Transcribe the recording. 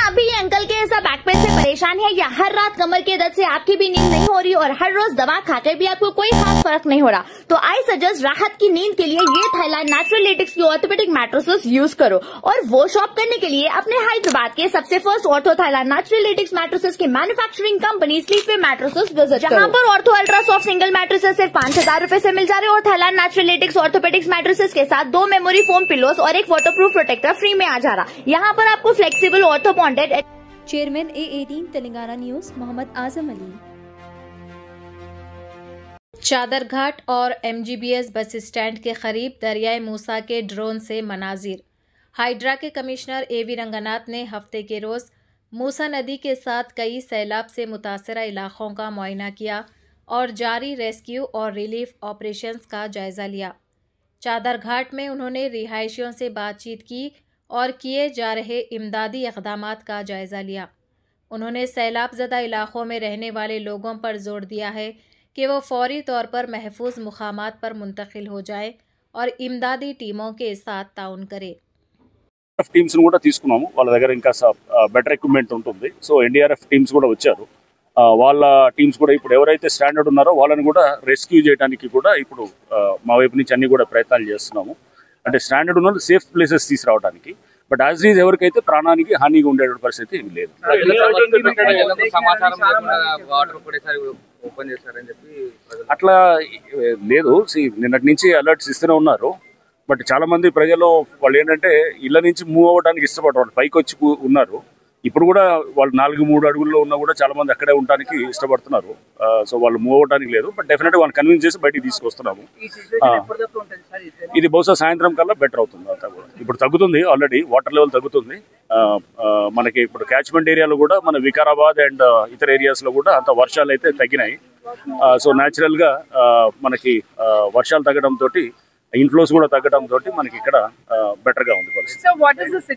अभी ये अंकल के ऐसा बैक पेन से परेशान है या हर रात कमर के दर्द से आपकी भी नींद नहीं हो रही और हर रोज दवा खाकर भी आपको कोई खास फर्क नहीं हो रहा, तो आई सजेस्ट राहत की नींद के लिए ये थाईलैंड नेचुरल लेटेक्स की ऑर्थोपेडिक मैट्रेसेस यूज करो। और वो शॉप करने के लिए अपने हैदराबाद के सबसे first ortho Thailand natural latex mattresses की manufacturing company Sleepway mattresses visit, जहाँ पर ortho ultra soft single mattresses सिर्फ 5,000 रूपए से मिल जा रहे हैं और Thailand natural latex orthopaedics mattresses के साथ 2 मेमोरी फोम पिलोस और एक वाटरप्रूफ प्रोटेक्टर फ्री में आ जा रहा। यहाँ पर आपको flexible ortho bonded. Chairman A18 Telangana news Mohammed Azam Ali. Chaderghat और MGBS बस स्टैंड के करीब दरियाए मूसा के ड्रोन से मनाजिर। हाइड्रा के कमिश्नर AV रंगनाथ ने हफ्ते के रोज़ मूसा नदी के साथ कई सैलाब से मुतासरा इलाकों का मुआयना किया और जारी रेस्क्यू और रिलीफ ऑपरेशंस का जायज़ा लिया। चादरघाट में उन्होंने रिहायशियों से बातचीत की और किए जा रहे इमदादी इक़दामात का जायज़ा लिया। उन्होंने सैलाब ज़दा इलाक़ों में रहने वाले लोगों पर जोर दिया है कि वो फौरी तौर पर महफूज मुकामात पर मुंतकिल हो जाए और इमदादी टीमों के साथ ताउन करे। టీమ్స్ కూడా తీసుకున్నాము, వాళ్ళ దగ్గర ఇంకా బెటర్ ఎక్విప్మెంట్ ఉంటుంది. సో NDRF టీమ్స్ కూడా వచ్చారు. వాళ్ళ టీమ్స్ కూడా ఇప్పుడు ఎవరైతే స్టాండర్డ్ ఉన్నారో వాళ్ళని కూడా రెస్క్యూ చేయడానికి కూడా ఇప్పుడు మా వైపు నుంచి అన్ని కూడా ప్రయత్నాలు చేస్తున్నాము. అంటే స్టాండర్డ్ ఉన్న సేఫ్ ప్లేసెస్ తీసుకురావడానికి. బట్ యాజ్ ఈజ్ ఎవరికైతే ప్రాణానికి హానిగా ఉండే పరిస్థితి ఏమి లేదు. అట్లా లేదు, నిన్నటి నుంచి అలర్ట్స్ ఇస్తూనే ఉన్నారు. బట్ చాలా మంది ప్రజలు వాళ్ళు ఏంటంటే ఇళ్ళ నుంచి మూవ్ అవ్వడానికి ఇష్టపడరు, పైకి వచ్చి ఉన్నారు. ఇప్పుడు కూడా వాళ్ళు 4-3 అడుగుల్లో ఉన్నా కూడా చాలా మంది అక్కడే ఉండడానికి ఇష్టపడుతున్నారు. సో వాళ్ళు మూవ్ అవ్వడానికి లేదు, బట్ డెఫినెట్గా వాళ్ళు కన్విన్స్ చేసి బయటికి తీసుకొస్తున్నాము. ఇది బహుశా సాయంత్రం కల్లా బెటర్ అవుతుంది. అంతా కూడా ఇప్పుడు తగ్గుతుంది, ఆల్రెడీ వాటర్ లెవెల్ తగ్గుతుంది. మనకి ఇప్పుడు క్యాచ్మెంట్ ఏరియాలో కూడా మన వికారాబాద్ అండ్ ఇతర ఏరియాస్లో కూడా అంత వర్షాలు అయితే తగ్గినాయి. సో న్యాచురల్గా మనకి వర్షాలు తగ్గడంతో ఇన్ఫ్లోస్ కూడా తగ్గడంతో మనకి ఇక్కడ బెటర్గా ఉంది పరిస్థితి.